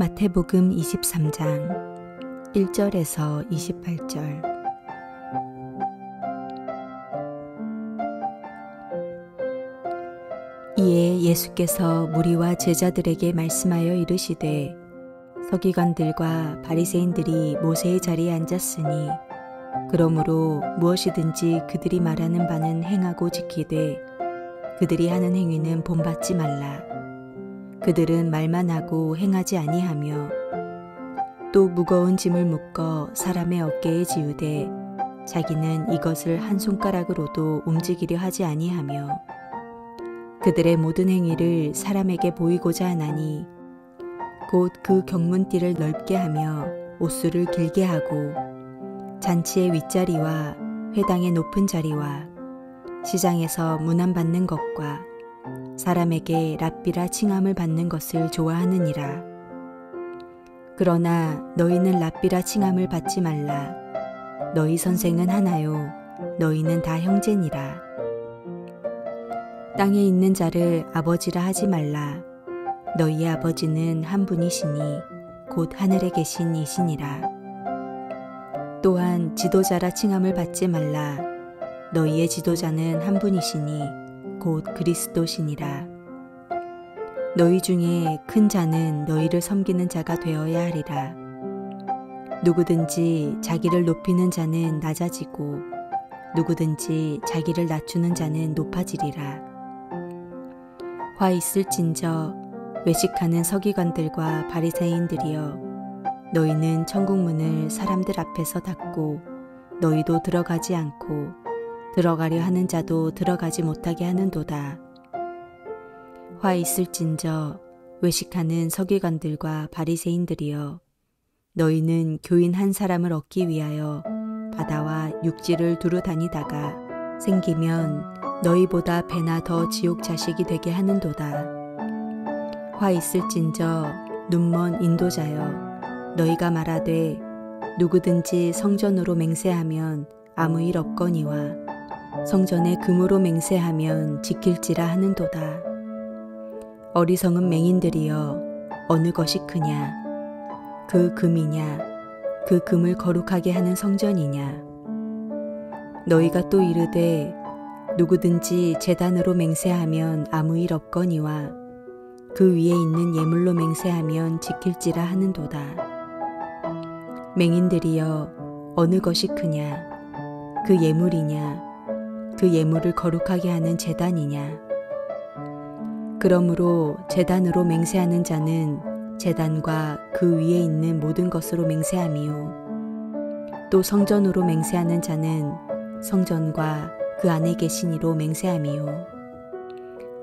마태복음 23장 1절에서 28절. 이에 예수께서 무리와 제자들에게 말씀하여 이르시되, 서기관들과 바리새인들이 모세의 자리에 앉았으니 그러므로 무엇이든지 그들이 말하는 바는 행하고 지키되 그들이 하는 행위는 본받지 말라. 그들은 말만 하고 행하지 아니하며 또 무거운 짐을 묶어 사람의 어깨에 지우되 자기는 이것을 한 손가락으로도 움직이려 하지 아니하며 그들의 모든 행위를 사람에게 보이고자 하나니 곧 그 경문띠를 넓게 하며 옷수를 길게 하고 잔치의 윗자리와 회당의 높은 자리와 시장에서 문안받는 것과 사람에게 랍비라 칭함을 받는 것을 좋아하느니라. 그러나 너희는 랍비라 칭함을 받지 말라. 너희 선생은 하나요. 너희는 다 형제니라. 땅에 있는 자를 아버지라 하지 말라. 너희의 아버지는 한 분이시니 곧 하늘에 계신 이시니라. 또한 지도자라 칭함을 받지 말라. 너희의 지도자는 한 분이시니 곧 그리스도시니라. 너희 중에 큰 자는 너희를 섬기는 자가 되어야 하리라. 누구든지 자기를 높이는 자는 낮아지고 누구든지 자기를 낮추는 자는 높아지리라. 화 있을진저 외식하는 서기관들과 바리새인들이여, 너희는 천국 문을 사람들 앞에서 닫고 너희도 들어가지 않고 들어가려 하는 자도 들어가지 못하게 하는도다. 화 있을진저 외식하는 서기관들과 바리새인들이여, 너희는 교인 한 사람을 얻기 위하여 바다와 육지를 두루 다니다가 생기면 너희보다 배나 더 지옥 자식이 되게 하는도다. 화 있을진저 눈먼 인도자여, 너희가 말하되 누구든지 성전으로 맹세하면 아무 일 없거니와 성전에 금으로 맹세하면 지킬지라 하는도다. 어리석은 맹인들이여, 어느 것이 크냐? 그 금이냐? 그 금을 거룩하게 하는 성전이냐? 너희가 또 이르되 누구든지 제단으로 맹세하면 아무 일 없거니와 그 위에 있는 예물로 맹세하면 지킬지라 하는도다. 맹인들이여, 어느 것이 크냐? 그 예물이냐? 그 예물을 거룩하게 하는 제단이냐? 그러므로 제단으로 맹세하는 자는 제단과 그 위에 있는 모든 것으로 맹세하미요. 또 성전으로 맹세하는 자는 성전과 그 안에 계신 이로 맹세하미요.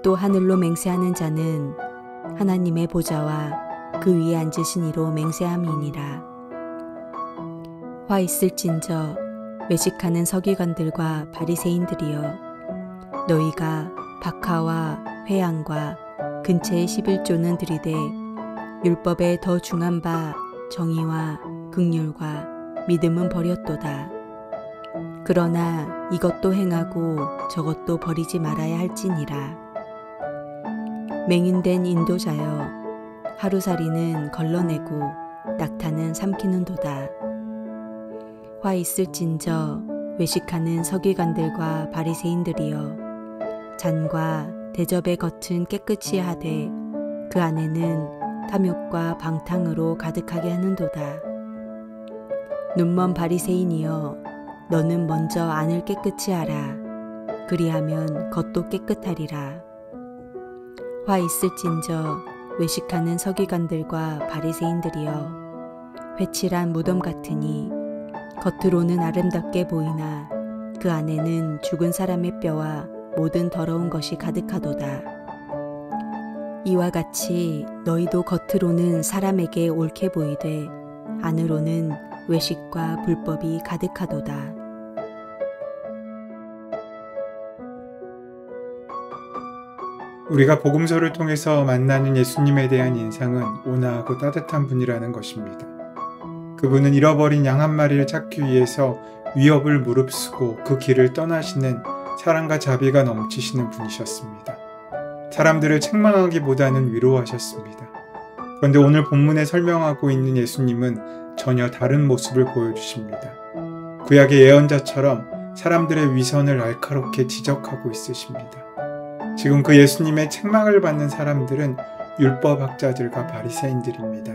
또 하늘로 맹세하는 자는 하나님의 보좌와 그 위에 앉으신 이로 맹세함이니라. 화 있을진저 외식하는 서기관들과 바리새인들이여, 너희가 박하와 회양과 근처의 11조는 들이되 율법에 더 중한 바 정의와 긍휼과 믿음은 버렸도다. 그러나 이것도 행하고 저것도 버리지 말아야 할지니라. 맹인된 인도자여, 하루살이는 걸러내고 낙타는 삼키는도다. 화 있을진저 외식하는 서기관들과 바리새인들이여, 잔과 대접의 겉은 깨끗이 하되 그 안에는 탐욕과 방탕으로 가득하게 하는도다. 눈먼 바리새인이여, 너는 먼저 안을 깨끗이 하라. 그리하면 겉도 깨끗하리라. 화 있을진저 외식하는 서기관들과 바리새인들이여, 회칠한 무덤 같으니 겉으로는 아름답게 보이나 그 안에는 죽은 사람의 뼈와 모든 더러운 것이 가득하도다. 이와 같이 너희도 겉으로는 사람에게 옳게 보이되 안으로는 외식과 불법이 가득하도다. 우리가 복음서를 통해서 만나는 예수님에 대한 인상은 온화하고 따뜻한 분이라는 것입니다. 그분은 잃어버린 양 한 마리를 찾기 위해서 위협을 무릅쓰고 그 길을 떠나시는 사랑과 자비가 넘치시는 분이셨습니다. 사람들을 책망하기보다는 위로하셨습니다. 그런데 오늘 본문에 설명하고 있는 예수님은 전혀 다른 모습을 보여주십니다. 구약의 예언자처럼 사람들의 위선을 날카롭게 지적하고 있으십니다. 지금 그 예수님의 책망을 받는 사람들은 율법학자들과 바리새인들입니다.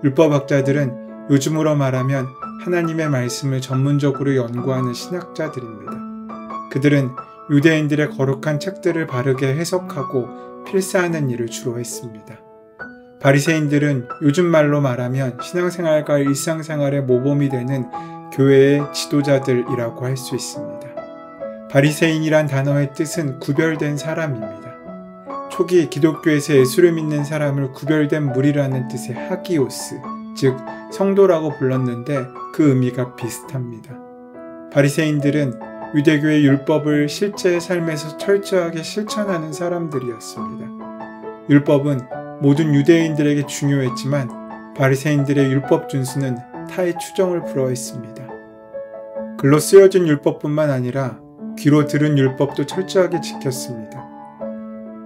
율법학자들은 요즘으로 말하면 하나님의 말씀을 전문적으로 연구하는 신학자들입니다. 그들은 유대인들의 거룩한 책들을 바르게 해석하고 필사하는 일을 주로 했습니다. 바리새인들은 요즘 말로 말하면 신앙생활과 일상생활의 모범이 되는 교회의 지도자들이라고 할 수 있습니다. 바리새인이란 단어의 뜻은 구별된 사람입니다. 초기 기독교에서 예수를 믿는 사람을 구별된 무리라는 뜻의 하기오스, 즉 성도라고 불렀는데 그 의미가 비슷합니다. 바리새인들은 유대교의 율법을 실제 삶에서 철저하게 실천하는 사람들이었습니다. 율법은 모든 유대인들에게 중요했지만 바리새인들의 율법 준수는 타의 추종을 불허했습니다. 글로 쓰여진 율법뿐만 아니라 귀로 들은 율법도 철저하게 지켰습니다.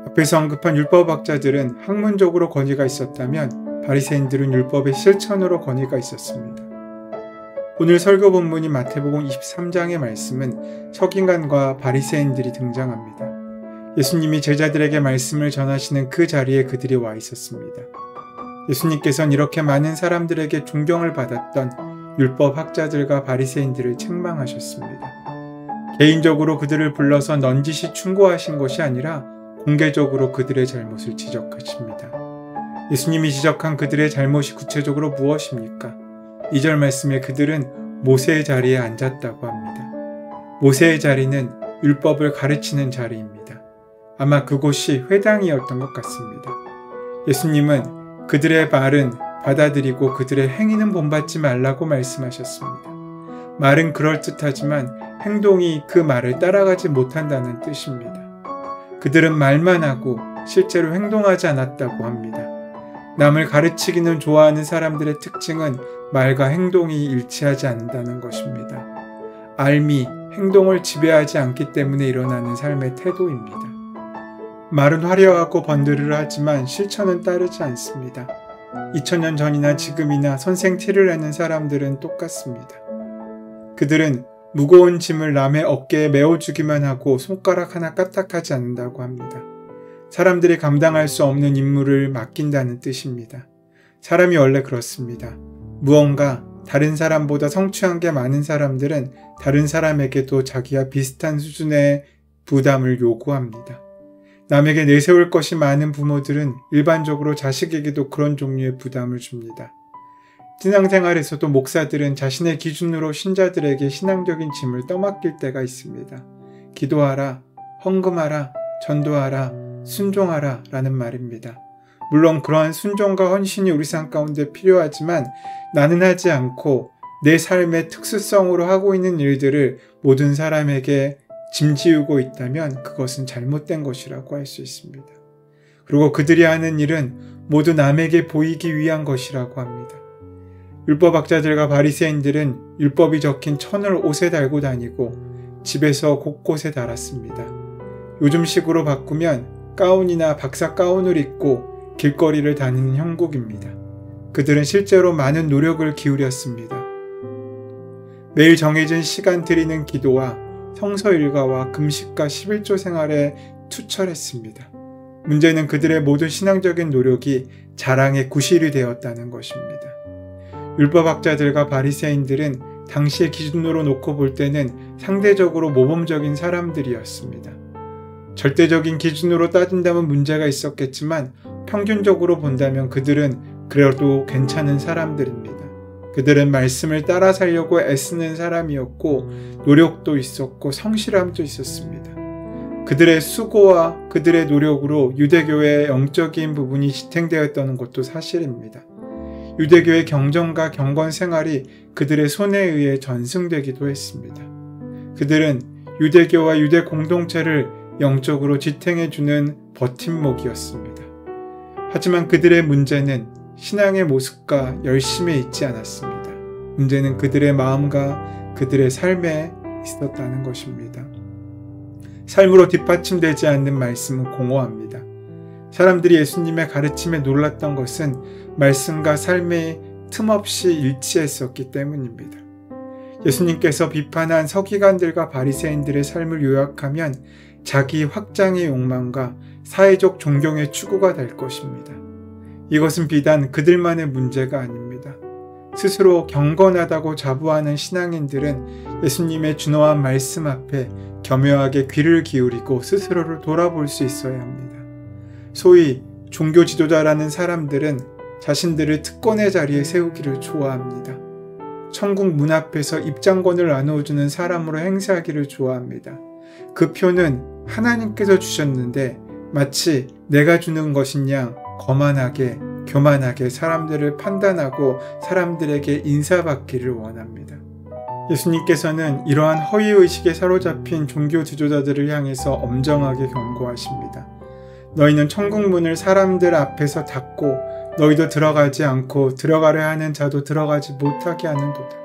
앞에서 언급한 율법학자들은 학문적으로 권위가 있었다면 바리새인들은 율법의 실천으로 권위가 있었습니다. 오늘 설교 본문인 마태복음 23장의 말씀은 서기관과 바리새인들이 등장합니다. 예수님이 제자들에게 말씀을 전하시는 그 자리에 그들이 와 있었습니다. 예수님께서는 이렇게 많은 사람들에게 존경을 받았던 율법학자들과 바리새인들을 책망하셨습니다. 개인적으로 그들을 불러서 넌지시 충고하신 것이 아니라 공개적으로 그들의 잘못을 지적하십니다. 예수님이 지적한 그들의 잘못이 구체적으로 무엇입니까? 2절 말씀에 그들은 모세의 자리에 앉았다고 합니다. 모세의 자리는 율법을 가르치는 자리입니다. 아마 그곳이 회당이었던 것 같습니다. 예수님은 그들의 말은 받아들이고 그들의 행위는 본받지 말라고 말씀하셨습니다. 말은 그럴듯하지만 행동이 그 말을 따라가지 못한다는 뜻입니다. 그들은 말만 하고 실제로 행동하지 않았다고 합니다. 남을 가르치기는 좋아하는 사람들의 특징은 말과 행동이 일치하지 않는다는 것입니다. 알미, 행동을 지배하지 않기 때문에 일어나는 삶의 태도입니다. 말은 화려하고 번들을 하지만 실천은 따르지 않습니다. 2000년 전이나 지금이나 선생 티를 내는 사람들은 똑같습니다. 그들은 무거운 짐을 남의 어깨에 메워주기만 하고 손가락 하나 까딱하지 않는다고 합니다. 사람들이 감당할 수 없는 임무를 맡긴다는 뜻입니다. 사람이 원래 그렇습니다. 무언가 다른 사람보다 성취한 게 많은 사람들은 다른 사람에게도 자기와 비슷한 수준의 부담을 요구합니다. 남에게 내세울 것이 많은 부모들은 일반적으로 자식에게도 그런 종류의 부담을 줍니다. 신앙생활에서도 목사들은 자신의 기준으로 신자들에게 신앙적인 짐을 떠맡길 때가 있습니다. 기도하라, 헌금하라, 전도하라, 순종하라 라는 말입니다. 물론 그러한 순종과 헌신이 우리 삶 가운데 필요하지만 나는 하지 않고 내 삶의 특수성으로 하고 있는 일들을 모든 사람에게 짐지우고 있다면 그것은 잘못된 것이라고 할 수 있습니다. 그리고 그들이 하는 일은 모두 남에게 보이기 위한 것이라고 합니다. 율법학자들과 바리새인들은 율법이 적힌 천을 옷에 달고 다니고 집에서 곳곳에 달았습니다. 요즘식으로 바꾸면 가운이나 박사 가운을 입고 길거리를 다니는 형국입니다. 그들은 실제로 많은 노력을 기울였습니다. 매일 정해진 시간 드리는 기도와 성서 일과와 금식과 11조 생활에 투철했습니다. 문제는 그들의 모든 신앙적인 노력이 자랑의 구실이 되었다는 것입니다. 율법학자들과 바리새인들은 당시의 기준으로 놓고 볼 때는 상대적으로 모범적인 사람들이었습니다. 절대적인 기준으로 따진다면 문제가 있었겠지만 평균적으로 본다면 그들은 그래도 괜찮은 사람들입니다. 그들은 말씀을 따라 살려고 애쓰는 사람이었고 노력도 있었고 성실함도 있었습니다. 그들의 수고와 그들의 노력으로 유대교의 영적인 부분이 지탱되었다는 것도 사실입니다. 유대교의 경전과 경건 생활이 그들의 손에 의해 전승되기도 했습니다. 그들은 유대교와 유대 공동체를 영적으로 지탱해주는 버팀목이었습니다. 하지만 그들의 문제는 신앙의 모습과 열심에 있지 않았습니다. 문제는 그들의 마음과 그들의 삶에 있었다는 것입니다. 삶으로 뒷받침되지 않는 말씀은 공허합니다. 사람들이 예수님의 가르침에 놀랐던 것은 말씀과 삶이 틈없이 일치했었기 때문입니다. 예수님께서 비판한 서기관들과 바리새인들의 삶을 요약하면 자기 확장의 욕망과 사회적 존경의 추구가 될 것입니다. 이것은 비단 그들만의 문제가 아닙니다. 스스로 경건하다고 자부하는 신앙인들은 예수님의 준엄한 말씀 앞에 겸허하게 귀를 기울이고 스스로를 돌아볼 수 있어야 합니다. 소위 종교 지도자라는 사람들은 자신들을 특권의 자리에 세우기를 좋아합니다. 천국 문 앞에서 입장권을 나누어주는 사람으로 행세하기를 좋아합니다. 그 표는 하나님께서 주셨는데 마치 내가 주는 것인 양 거만하게 교만하게 사람들을 판단하고 사람들에게 인사받기를 원합니다. 예수님께서는 이러한 허위의식에 사로잡힌 종교 지도자들을 향해서 엄정하게 경고하십니다. 너희는 천국 문을 사람들 앞에서 닫고 너희도 들어가지 않고 들어가려 하는 자도 들어가지 못하게 하는도다.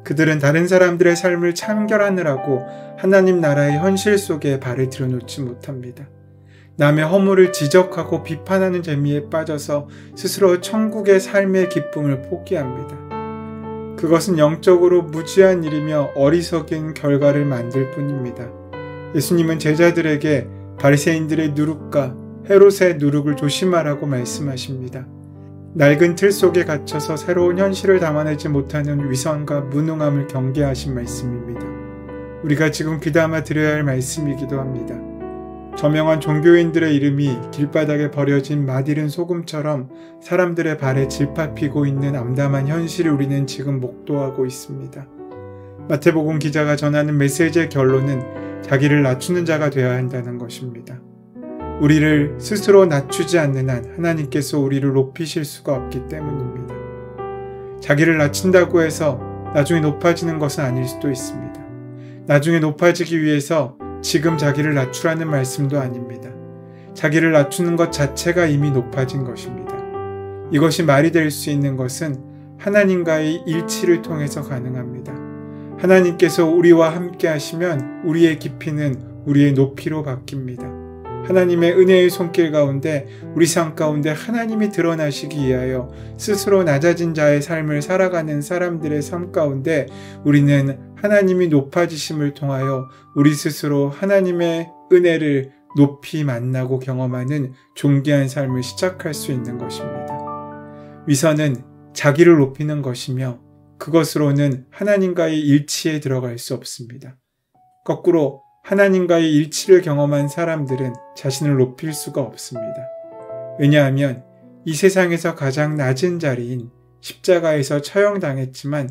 그들은 다른 사람들의 삶을 참결하느라고 하나님 나라의 현실 속에 발을 들여놓지 못합니다. 남의 허물을 지적하고 비판하는 재미에 빠져서 스스로 천국의 삶의 기쁨을 포기합니다. 그것은 영적으로 무지한 일이며 어리석인 결과를 만들 뿐입니다. 예수님은 제자들에게 바리새인들의 누룩과 헤롯의 누룩을 조심하라고 말씀하십니다. 낡은 틀 속에 갇혀서 새로운 현실을 담아내지 못하는 위선과 무능함을 경계하신 말씀입니다. 우리가 지금 귀담아 들어야 할 말씀이기도 합니다. 저명한 종교인들의 이름이 길바닥에 버려진 맛이른 소금처럼 사람들의 발에 질밟히고 있는 암담한 현실을 우리는 지금 목도하고 있습니다. 마태복음 기자가 전하는 메시지의 결론은 자기를 낮추는 자가 되어야 한다는 것입니다. 우리를 스스로 낮추지 않는 한 하나님께서 우리를 높이실 수가 없기 때문입니다. 자기를 낮춘다고 해서 나중에 높아지는 것은 아닐 수도 있습니다. 나중에 높아지기 위해서 지금 자기를 낮추라는 말씀도 아닙니다. 자기를 낮추는 것 자체가 이미 높아진 것입니다. 이것이 말이 될 수 있는 것은 하나님과의 일치를 통해서 가능합니다. 하나님께서 우리와 함께 하시면 우리의 깊이는 우리의 높이로 바뀝니다. 하나님의 은혜의 손길 가운데 우리 삶 가운데 하나님이 드러나시기 위하여 스스로 낮아진 자의 삶을 살아가는 사람들의 삶 가운데 우리는 하나님이 높아지심을 통하여 우리 스스로 하나님의 은혜를 높이 만나고 경험하는 존귀한 삶을 시작할 수 있는 것입니다. 위선은 자기를 높이는 것이며 그것으로는 하나님과의 일치에 들어갈 수 없습니다. 거꾸로 하나님과의 일치를 경험한 사람들은 자신을 높일 수가 없습니다. 왜냐하면 이 세상에서 가장 낮은 자리인 십자가에서 처형당했지만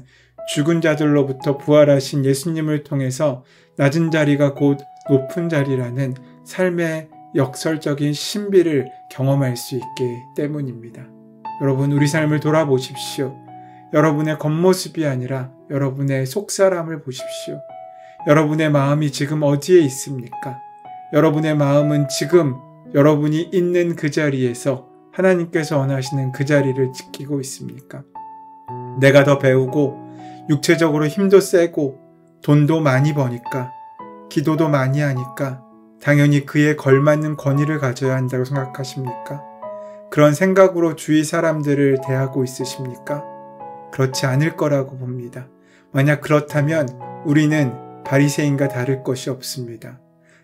죽은 자들로부터 부활하신 예수님을 통해서 낮은 자리가 곧 높은 자리라는 삶의 역설적인 신비를 경험할 수 있기 때문입니다. 여러분, 우리 삶을 돌아보십시오. 여러분의 겉모습이 아니라 여러분의 속사람을 보십시오. 여러분의 마음이 지금 어디에 있습니까? 여러분의 마음은 지금 여러분이 있는 그 자리에서 하나님께서 원하시는 그 자리를 지키고 있습니까? 내가 더 배우고 육체적으로 힘도 세고 돈도 많이 버니까 기도도 많이 하니까 당연히 그에 걸맞는 권위를 가져야 한다고 생각하십니까? 그런 생각으로 주위 사람들을 대하고 있으십니까? 그렇지 않을 거라고 봅니다. 만약 그렇다면 우리는 바리새인과 다를 것이 없습니다.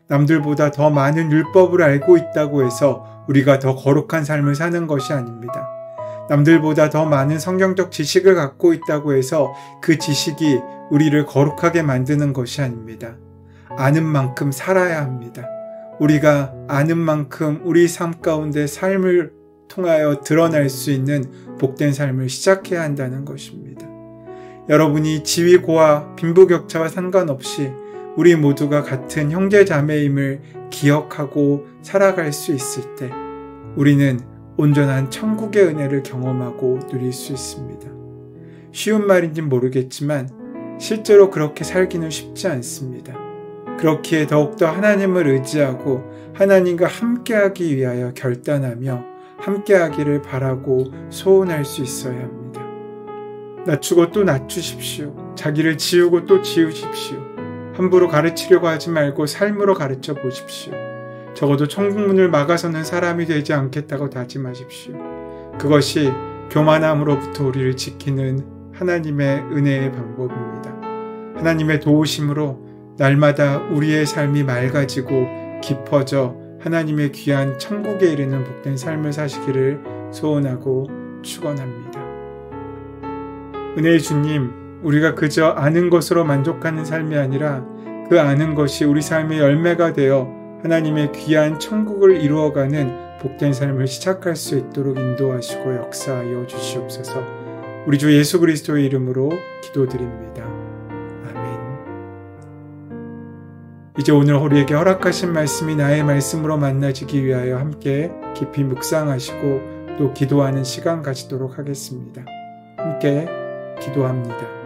남들보다 더 많은 율법을 알고 있다고 해서 우리가 더 거룩한 삶을 사는 것이 아닙니다. 남들보다 더 많은 성경적 지식을 갖고 있다고 해서 그 지식이 우리를 거룩하게 만드는 것이 아닙니다. 아는 만큼 살아야 합니다. 우리가 아는 만큼 우리 삶 가운데 삶을 통하여 드러날 수 있는 복된 삶을 시작해야 한다는 것입니다. 여러분이 지위고하 빈부격차와 상관없이 우리 모두가 같은 형제자매임을 기억하고 살아갈 수 있을 때 우리는 온전한 천국의 은혜를 경험하고 누릴 수 있습니다. 쉬운 말인지는 모르겠지만 실제로 그렇게 살기는 쉽지 않습니다. 그렇기에 더욱더 하나님을 의지하고 하나님과 함께하기 위하여 결단하며 함께하기를 바라고 소원할 수 있어야 합니다. 낮추고 또 낮추십시오. 자기를 지우고 또 지우십시오. 함부로 가르치려고 하지 말고 삶으로 가르쳐 보십시오. 적어도 천국문을 막아서는 사람이 되지 않겠다고 다짐하십시오. 그것이 교만함으로부터 우리를 지키는 하나님의 은혜의 방법입니다. 하나님의 도우심으로 날마다 우리의 삶이 맑아지고 깊어져 하나님의 귀한 천국에 이르는 복된 삶을 사시기를 소원하고 축원합니다. 은혜의 주님, 우리가 그저 아는 것으로 만족하는 삶이 아니라 그 아는 것이 우리 삶의 열매가 되어 하나님의 귀한 천국을 이루어가는 복된 삶을 시작할 수 있도록 인도하시고 역사하여 주시옵소서. 우리 주 예수 그리스도의 이름으로 기도드립니다. 아멘. 이제 오늘 우리에게 허락하신 말씀이 나의 말씀으로 만나지기 위하여 함께 깊이 묵상하시고 또 기도하는 시간 가지도록 하겠습니다. 함께 기도합니다.